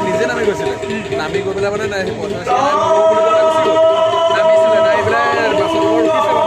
নিজে নামি গৈছিলে নামি গৈ পেলাই মানে নাই পইচা নামিছিলে নাই পেলাই বাছত ৰখিছে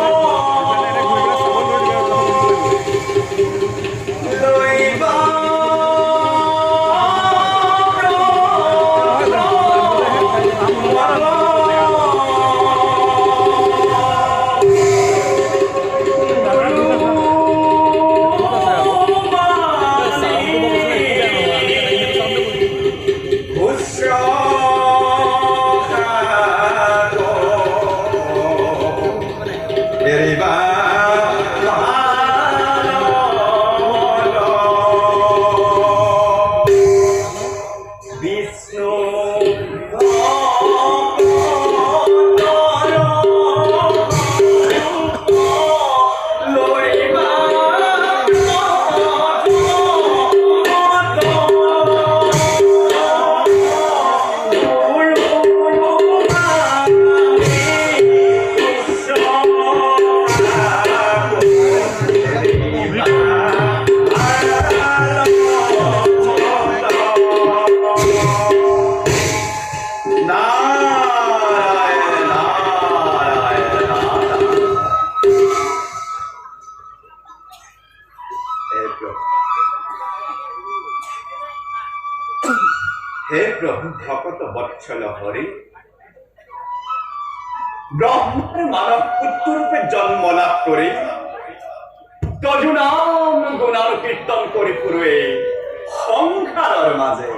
हे प्रभु भगत वत्सल हरि ब्रह्मार मानव पुत्र रूपे जन्म लाभ करे तजुनाम गुणार कीर्तन करे पुरुए संसार माजे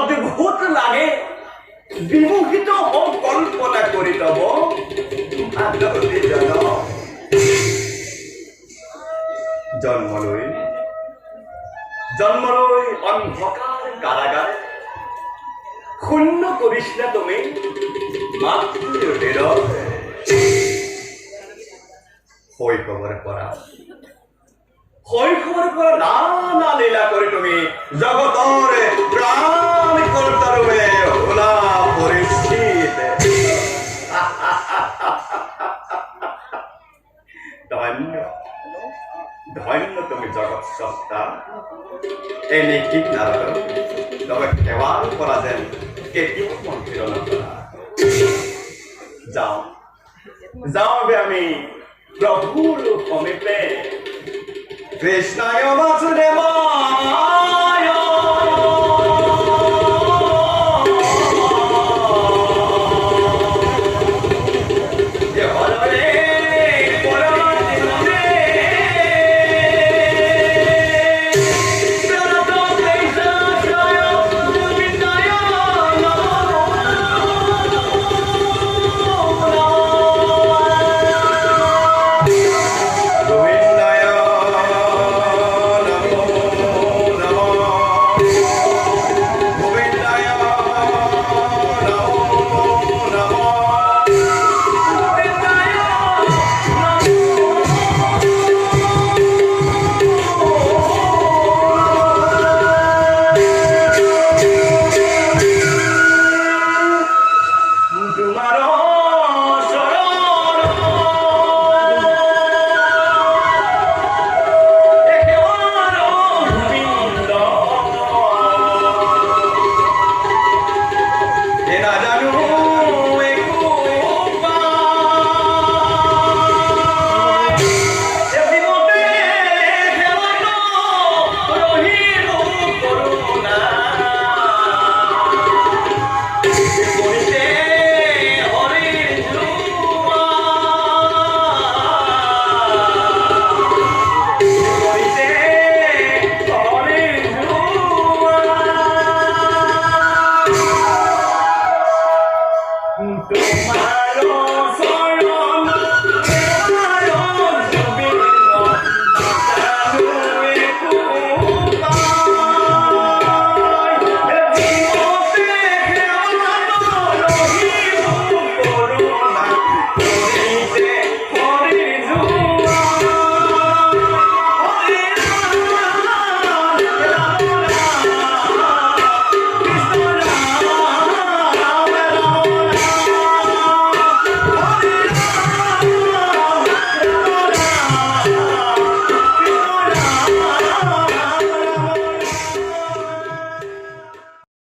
अद्भुत लागे विमुखित हो कल्पना करे तब जन्म लई अंधकार कारागार शून्य करिस ना तुम शैशवर पर नाना लीला करे तुम जगतर प्राण कर्तारूपे होला परिचित धन्य धन्य तुम जगत सत्ता एने ठीक नारद तब केवाल करा जेन केतियो मंदिर नकरा जाओ जाओ बे आमी प्रभुर समीपे कृष्णाय वासुदेवाय Tomorrow, sorrow.